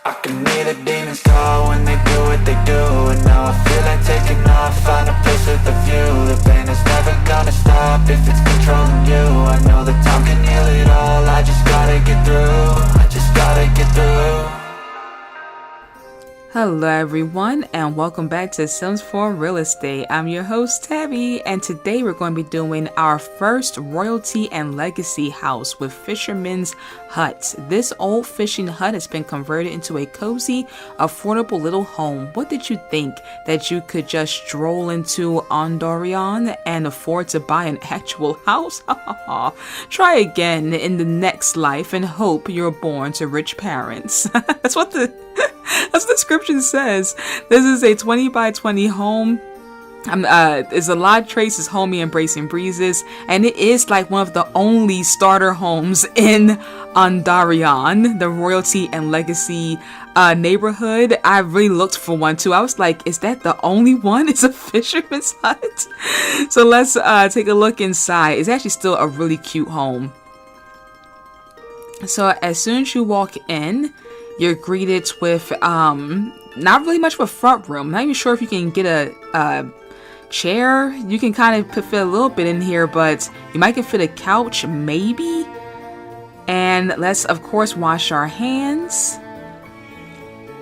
I can hear the demons call when they do what they do. And now I feel like taking off, find a place with a view. The pain is never gonna stop if it's controlling you. I know that time can heal it all, I just gotta get through. I just gotta get through. Hello everyone, and welcome back to Sims 4 Real Estate. I'm your host Tabby, and today we're going to be doing our first royalty and legacy house with Fisherman's Hut. This old fishing hut has been converted into a cozy, affordable little home. What did you think? That you could just stroll into Ondarion and afford to buy an actual house? Try again in the next life and hope you're born to rich parents. That's what the description says. This is a 20 by 20 home. There's a lot of traces, Homey embracing breezes, and it is like one of the only starter homes in Ondarion, the royalty and legacy neighborhood. I really looked for one too. I was like, is that the only one? It's a fisherman's hut. So let's take a look inside. It's actually still a really cute home. So as soon as you walk in, you're greeted with not really much of a front room. I'm not even sure if you can get a chair. You can kind of fit a little bit in here, but you might can fit a couch maybe. And let's of course wash our hands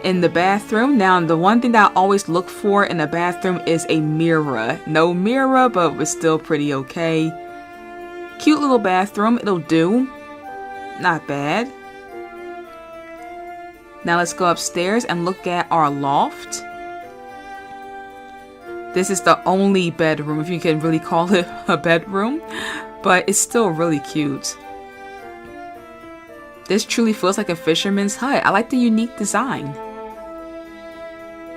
in the bathroom. Now the one thing that I always look for in a bathroom is a mirror. No mirror, but it's still pretty okay. Cute little bathroom, it'll do. Not bad. Now let's go upstairs and look at our loft. This is the only bedroom, if you can really call it a bedroom, but it's still really cute. This truly feels like a fisherman's hut. I like the unique design.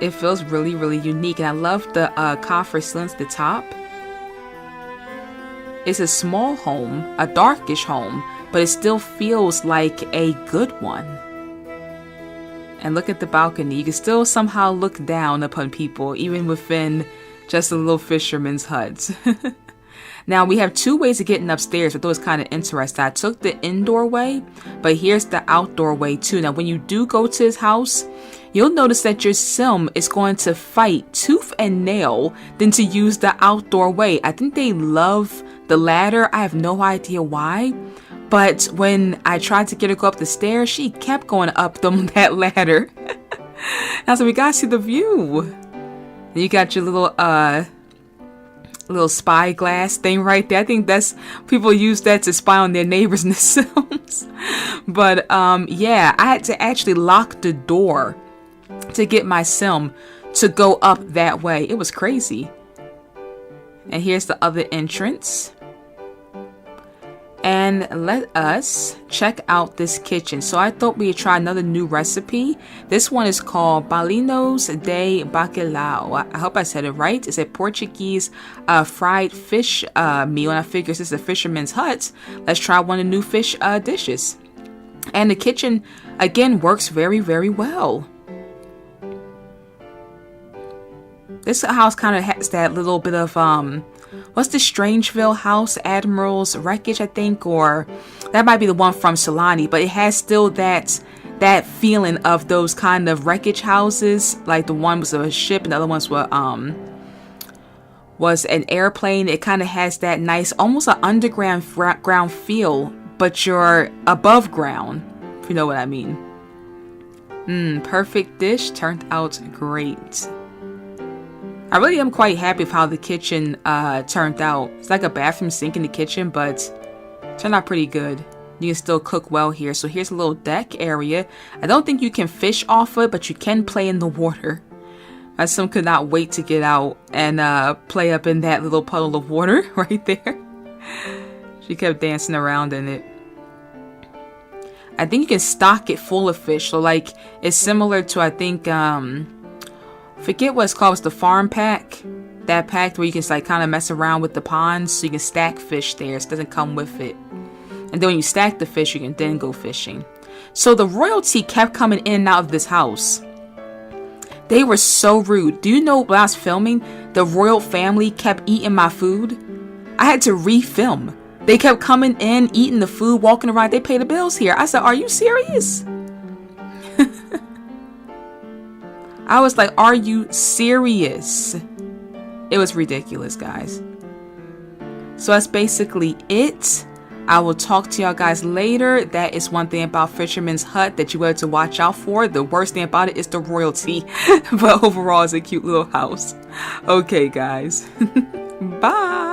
It feels really, really unique, and I love the coffer ceilings at the top. It's a small home, a darkish home, but it still feels like a good one. And look at the balcony. You can still somehow look down upon people, even within just a little fisherman's hut. Now, we have two ways of getting upstairs, but those kind of interesting. I took the indoor way, but here's the outdoor way too. Now, when you do go to his house, you'll notice that your sim is going to fight tooth and nail than to use the outdoor way. I think they love the ladder. I have no idea why. But when I tried to get her to go up the stairs, she kept going up that ladder. Now, so we gotta see the view. You got your little spy glass thing right there. I think that's people use that to spy on their neighbors in the Sims. But yeah, I had to actually lock the door to get my sim to go up that way. It was crazy. And here's the other entrance. And let us check out this kitchen. So I thought we'd try another new recipe. This one is called Bolinho De Bacalhau. I hope I said it right. It's a Portuguese fried fish meal. And I figure this is a fisherman's hut. Let's try one of the new fish dishes. And the kitchen, again, works very, very well. This house kind of has that little bit of what's the Strangeville house? Admiral's Wreckage, I think, or that might be the one from Solani, but it has still that feeling of those kind of wreckage houses. Like the one was a ship and the other ones were was an airplane. It kind of has that nice, almost an underground ground feel, but you're above ground, if you know what I mean. Perfect dish, turned out great. I really am quite happy with how the kitchen turned out. It's like a bathroom sink in the kitchen, but it turned out pretty good. You can still cook well here. So here's a little deck area. I don't think you can fish off it, but you can play in the water. My son could not wait to get out and play up in that little puddle of water right there. She kept dancing around in it. I think you can stock it full of fish. So like it's similar to, I think, forget what it's called. It's the farm pack. That pack where you can like kind of mess around with the ponds, so you can stack fish there. It doesn't come with it. And then when you stack the fish, you can then go fishing. So the royalty kept coming in and out of this house. They were so rude. Do you know when I was filming, the royal family kept eating my food? I had to refilm. They kept coming in, eating the food, walking around. They pay the bills here. I said, are you serious? I was like, are you serious? It was ridiculous, guys. So that's basically it. I will talk to y'all guys later. That is one thing about Fisherman's Hut that you have to watch out for. The worst thing about it is the royalty. But overall, it's a cute little house. Okay, guys. Bye.